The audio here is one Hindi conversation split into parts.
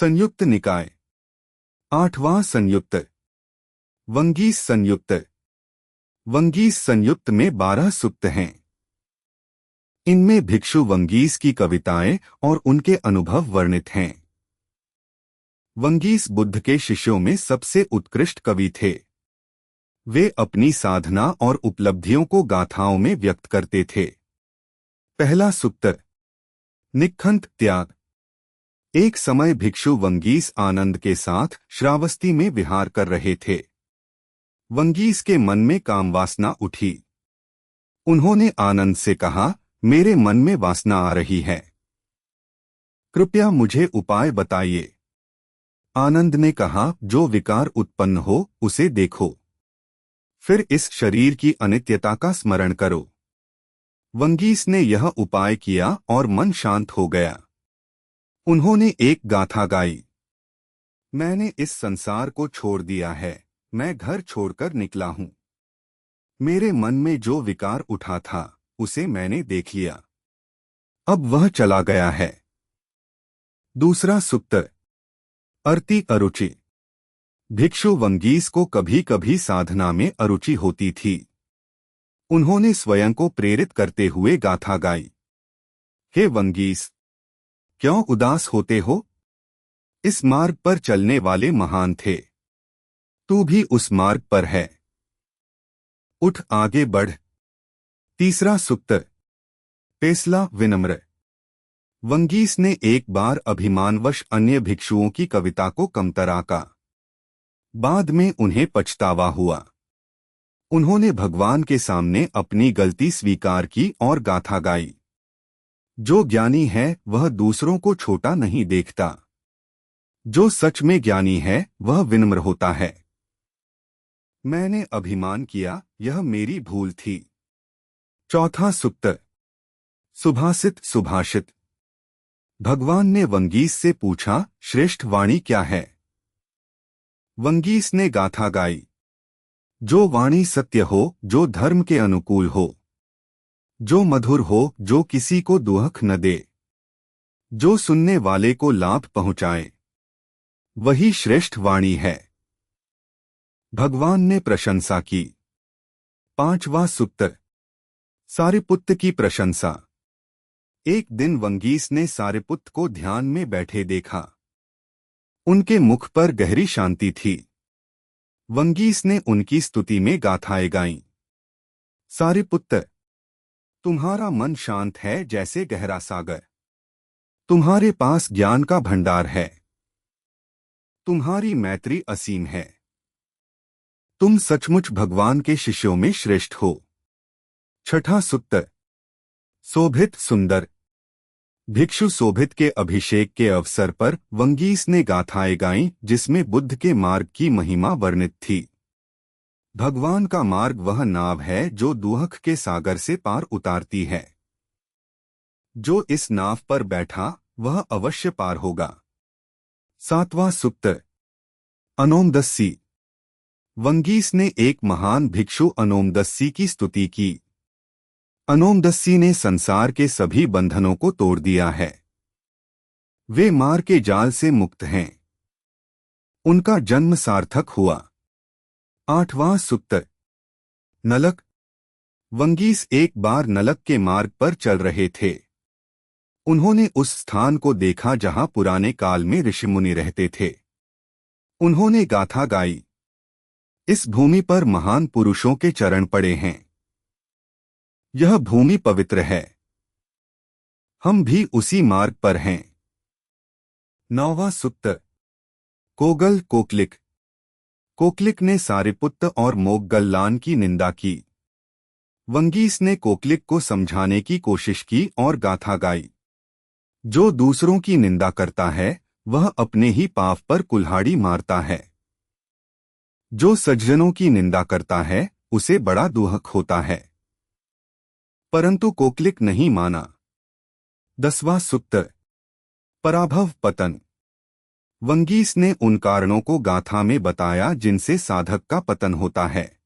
संयुक्त निकाय, आठवां संयुक्त। वंगीस संयुक्त। वंगीस संयुक्त में 12 सुक्त हैं। इनमें भिक्षु वंगीस की कविताएं और उनके अनुभव वर्णित हैं। वंगीस बुद्ध के शिष्यों में सबसे उत्कृष्ट कवि थे। वे अपनी साधना और उपलब्धियों को गाथाओं में व्यक्त करते थे। पहला सुक्त, निखंत त्याग। एक समय भिक्षु वंगीस आनंद के साथ श्रावस्ती में विहार कर रहे थे। वंगीस के मन में कामवासना उठी। उन्होंने आनंद से कहा, मेरे मन में वासना आ रही है, कृपया मुझे उपाय बताइए। आनंद ने कहा, जो विकार उत्पन्न हो उसे देखो, फिर इस शरीर की अनित्यता का स्मरण करो। वंगीस ने यह उपाय किया और मन शांत हो गया। उन्होंने एक गाथा गाई। मैंने इस संसार को छोड़ दिया है, मैं घर छोड़कर निकला हूं। मेरे मन में जो विकार उठा था उसे मैंने देख लिया, अब वह चला गया है। दूसरा सुक्त, अर्ति अरुचि। भिक्षु वंगीस को कभी कभी साधना में अरुचि होती थी। उन्होंने स्वयं को प्रेरित करते हुए गाथा गाई। हे वंगीस, क्यों उदास होते हो? इस मार्ग पर चलने वाले महान थे, तू भी उस मार्ग पर है, उठ आगे बढ़। तीसरा सुक्त, पेसला विनम्र। वंगीस ने एक बार अभिमानवश अन्य भिक्षुओं की कविता को कमतर आंका। बाद में उन्हें पछतावा हुआ। उन्होंने भगवान के सामने अपनी गलती स्वीकार की और गाथा गाई। जो ज्ञानी है वह दूसरों को छोटा नहीं देखता। जो सच में ज्ञानी है वह विनम्र होता है। मैंने अभिमान किया, यह मेरी भूल थी। चौथा सुक्त, सुभाषित सुभाषित। भगवान ने वंगीस से पूछा, श्रेष्ठ वाणी क्या है? वंगीस ने गाथा गाई। जो वाणी सत्य हो, जो धर्म के अनुकूल हो, जो मधुर हो, जो किसी को दुख न दे, जो सुनने वाले को लाभ पहुंचाए, वही श्रेष्ठ वाणी है। भगवान ने प्रशंसा की। पांचवा सुक्त, सारिपुत्त की प्रशंसा। एक दिन वंगीस ने सारिपुत्त को ध्यान में बैठे देखा। उनके मुख पर गहरी शांति थी। वंगीस ने उनकी स्तुति में गाथाएं गाईं। सारिपुत्त, तुम्हारा मन शांत है जैसे गहरा सागर। तुम्हारे पास ज्ञान का भंडार है। तुम्हारी मैत्री असीम है। तुम सचमुच भगवान के शिष्यों में श्रेष्ठ हो। छठा सुक्त, शोभित सुंदर। भिक्षु शोभित के अभिषेक के अवसर पर वंगीस ने गाथाएं गाईं जिसमें बुद्ध के मार्ग की महिमा वर्णित थी। भगवान का मार्ग वह नाव है जो दुख के सागर से पार उतारती है। जो इस नाव पर बैठा वह अवश्य पार होगा। सातवां सुक्त, अनोमदस्सी। वंगीस ने एक महान भिक्षु अनोमदस्सी की स्तुति की। अनोमदस्सी ने संसार के सभी बंधनों को तोड़ दिया है। वे मार के जाल से मुक्त हैं। उनका जन्म सार्थक हुआ। आठवां सुक्त, नलक। वंगीस एक बार नलक के मार्ग पर चल रहे थे। उन्होंने उस स्थान को देखा जहां पुराने काल में ऋषिमुनि रहते थे। उन्होंने गाथा गाई। इस भूमि पर महान पुरुषों के चरण पड़े हैं। यह भूमि पवित्र है। हम भी उसी मार्ग पर हैं। नौवां सुक्त, कोगल कोकलिक। कोकलिक ने सारिपुत्त और मोगगल्लान की निंदा की। वंगीस ने कोकलिक को समझाने की कोशिश की और गाथा गाई। जो दूसरों की निंदा करता है वह अपने ही पाप पर कुल्हाड़ी मारता है। जो सज्जनों की निंदा करता है उसे बड़ा दुख होता है। परंतु कोकलिक नहीं माना। 10वां सुक्त, पराभव पतन। वंगीस ने उन कारणों को गाथा में बताया जिनसे साधक का पतन होता है।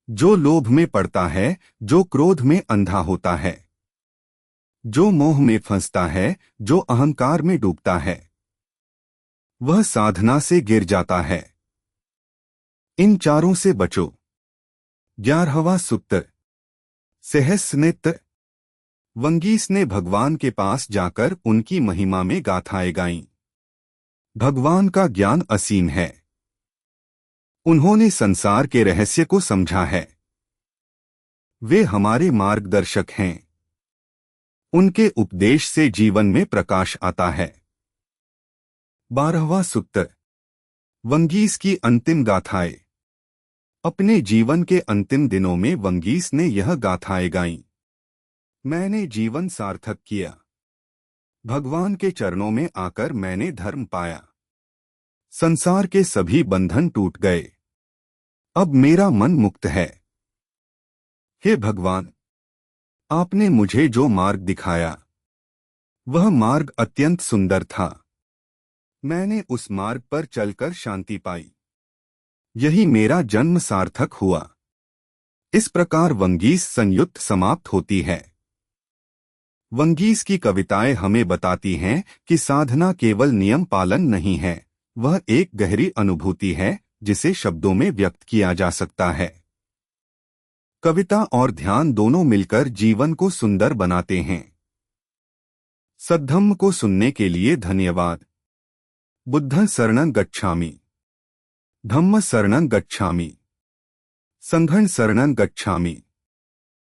जो लोभ में पड़ता है, जो क्रोध में अंधा होता है, जो मोह में फंसता है, जो अहंकार में डूबता है, वह साधना से गिर जाता है। इन चारों से बचो। 11वां सूक्त। सहस्रनेत्र। वंगीस ने भगवान के पास जाकर उनकी महिमा में गाथाएं गाईं। भगवान का ज्ञान असीम है। उन्होंने संसार के रहस्य को समझा है। वे हमारे मार्गदर्शक हैं। उनके उपदेश से जीवन में प्रकाश आता है। 12वां सूक्त। वंगीस की अंतिम गाथाएं। अपने जीवन के अंतिम दिनों में वंगीस ने यह गाथाएं गाईं। मैंने जीवन सार्थक किया। भगवान के चरणों में आकर मैंने धर्म पाया। संसार के सभी बंधन टूट गए। अब मेरा मन मुक्त है। हे भगवान, आपने मुझे जो मार्ग दिखाया वह मार्ग अत्यंत सुंदर था। मैंने उस मार्ग पर चलकर शांति पाई। यही मेरा जन्म सार्थक हुआ। इस प्रकार वंगीस संयुक्त समाप्त होती है। वंगीस की कविताएं हमें बताती हैं कि साधना केवल नियम पालन नहीं है, वह एक गहरी अनुभूति है जिसे शब्दों में व्यक्त किया जा सकता है। कविता और ध्यान दोनों मिलकर जीवन को सुंदर बनाते हैं। सद्धम्म को सुनने के लिए धन्यवाद। बुद्धं शरणं गच्छामि। धम्म शरणं गच्छामि। संघं शरणं गच्छामि।